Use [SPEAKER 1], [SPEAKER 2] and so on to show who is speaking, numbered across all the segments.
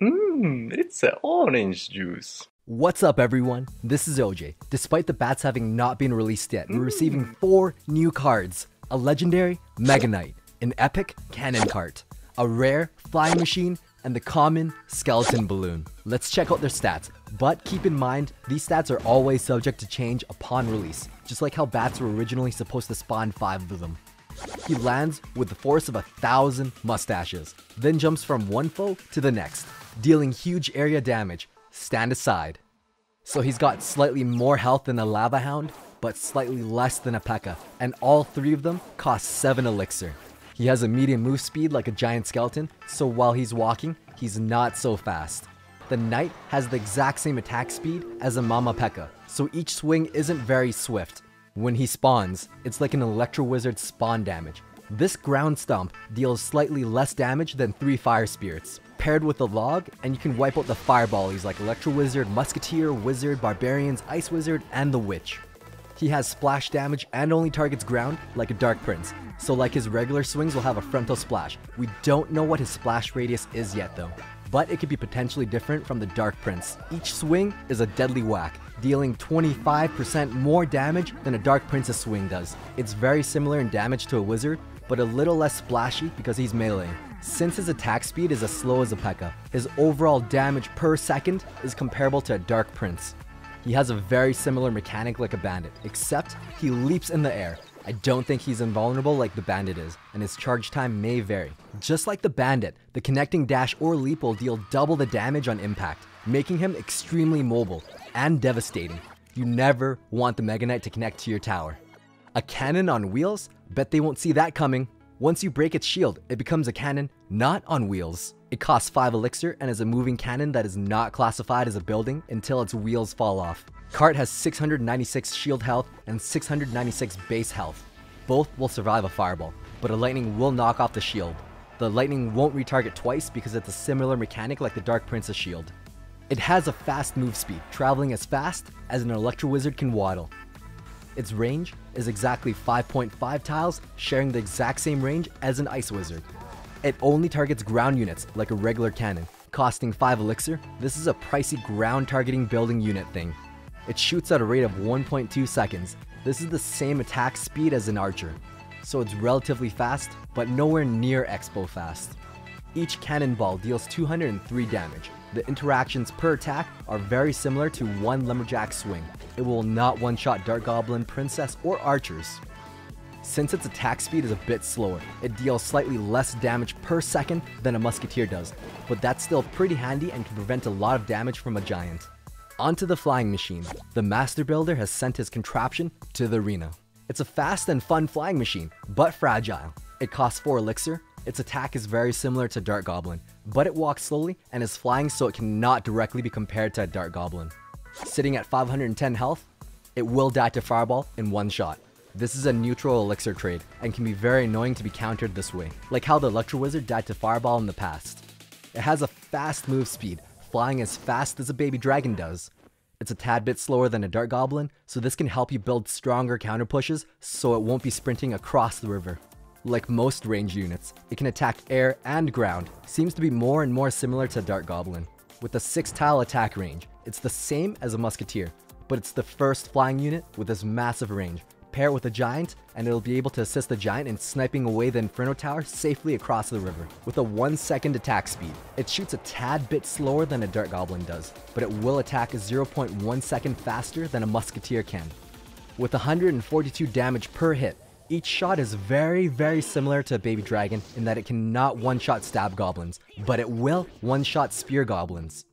[SPEAKER 1] It's a orange juice.
[SPEAKER 2] What's up everyone, this is OJ. Despite the bats having not been released yet, we're receiving 4 new cards. A legendary Mega Knight, an epic Cannon Cart, a rare Flying Machine, and the common Skeleton Balloon. Let's check out their stats, but keep in mind, these stats are always subject to change upon release, just like how bats were originally supposed to spawn 5 of them. He lands with the force of 1,000 mustaches, then jumps from one foe to the next, dealing huge area damage. Stand aside. So he's got slightly more health than a Lava Hound, but slightly less than a P.E.K.K.A, and all 3 of them cost 7 elixir. He has a medium move speed like a giant skeleton, so while he's walking, he's not so fast. The Knight has the exact same attack speed as a Mama P.E.K.K.A, so each swing isn't very swift. When he spawns, it's like an Electro Wizard spawn damage. This ground stomp deals slightly less damage than 3 fire spirits, paired with a log, and you can wipe out the fireballies like Electro Wizard, Musketeer, Wizard, Barbarians, Ice Wizard, and the Witch. He has splash damage and only targets ground like a Dark Prince, so like his regular swings will have a frontal splash. We don't know what his splash radius is yet though, but it could be potentially different from the Dark Prince. Each swing is a deadly whack, dealing 25% more damage than a Dark Prince's swing does. It's very similar in damage to a Wizard, but a little less splashy because he's melee. Since his attack speed is as slow as a P.E.K.K.A, his overall damage per second is comparable to a Dark Prince. He has a very similar mechanic like a Bandit, except he leaps in the air. I don't think he's invulnerable like the Bandit is, and his charge time may vary. Just like the Bandit, the connecting dash or leap will deal double the damage on impact, making him extremely mobile and devastating. You never want the Mega Knight to connect to your tower. A cannon on wheels? Bet they won't see that coming. Once you break its shield, it becomes a cannon not on wheels. It costs 5 elixir and is a moving cannon that is not classified as a building until its wheels fall off. Cart has 696 shield health and 696 base health. Both will survive a fireball, but a lightning will knock off the shield. The lightning won't retarget twice because it's a similar mechanic like the Dark Prince's shield. It has a fast move speed, traveling as fast as an Electro Wizard can waddle. Its range is exactly 5.5 tiles, sharing the exact same range as an Ice Wizard. It only targets ground units like a regular cannon, costing 5 elixir. This is a pricey ground targeting building unit thing. It shoots at a rate of 1.2 seconds. This is the same attack speed as an archer, so it's relatively fast, but nowhere near Expo fast. Each cannonball deals 203 damage. The interactions per attack are very similar to one Lumberjack swing. It will not one-shot Dark Goblin, Princess, or Archers. Since its attack speed is a bit slower, it deals slightly less damage per second than a Musketeer does, but that's still pretty handy and can prevent a lot of damage from a giant. Onto the Flying Machine. The Master Builder has sent his contraption to the arena. It's a fast and fun flying machine, but fragile. It costs 4 elixir. Its attack is very similar to Dark Goblin, but it walks slowly and is flying, so it cannot directly be compared to a Dark Goblin. Sitting at 510 health, it will die to Fireball in one shot. This is a neutral elixir trade and can be very annoying to be countered this way, like how the Electro Wizard died to Fireball in the past. It has a fast move speed, flying as fast as a baby dragon does. It's a tad bit slower than a Dark Goblin, so this can help you build stronger counter pushes so it won't be sprinting across the river. Like most ranged units, it can attack air and ground. Seems to be more and more similar to Dark Goblin. With a 6-tile attack range, it's the same as a Musketeer, but it's the first flying unit with this massive range. Pair it with a giant, and it'll be able to assist the giant in sniping away the Inferno Tower safely across the river. With a 1-second attack speed, it shoots a tad bit slower than a Dark Goblin does, but it will attack a 0.1 second faster than a Musketeer can. With 142 damage per hit, each shot is very similar to a Baby Dragon in that it cannot one-shot stab goblins, but it will one-shot spear goblins.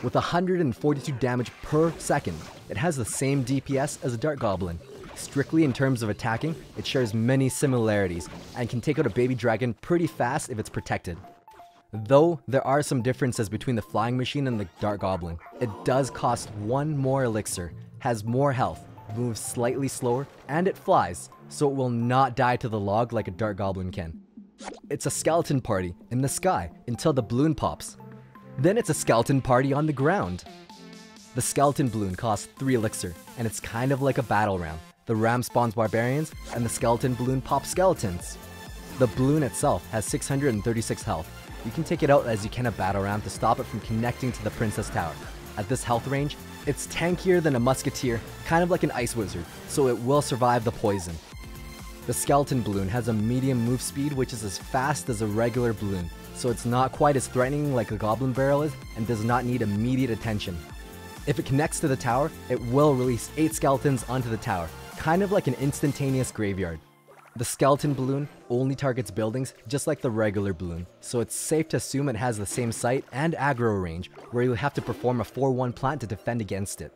[SPEAKER 2] With 142 damage per second, it has the same DPS as a Dark Goblin. Strictly in terms of attacking, it shares many similarities and can take out a Baby Dragon pretty fast if it's protected. Though there are some differences between the Flying Machine and the Dark Goblin. It does cost 1 more elixir, has more health, moves slightly slower, and it flies, so it will not die to the log like a Dark Goblin can. It's a skeleton party in the sky until the balloon pops. Then it's a skeleton party on the ground. The skeleton balloon costs 3 elixir, and it's kind of like a battle ram. The ram spawns barbarians, and the skeleton balloon pops skeletons. The balloon itself has 636 health, You can take it out as you can a battle ram to stop it from connecting to the Princess Tower. At this health range, it's tankier than a musketeer, kind of like an ice wizard, so it will survive the poison. The skeleton balloon has a medium move speed which is as fast as a regular balloon, so it's not quite as threatening like a goblin barrel is and does not need immediate attention. If it connects to the tower, it will release 8 skeletons onto the tower, kind of like an instantaneous graveyard. The skeleton balloon only targets buildings just like the regular balloon, so it's safe to assume it has the same sight and aggro range where you'll have to perform a 4-1 plant to defend against it.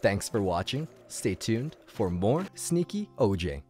[SPEAKER 2] Thanks for watching, stay tuned for more Sneaky OJ.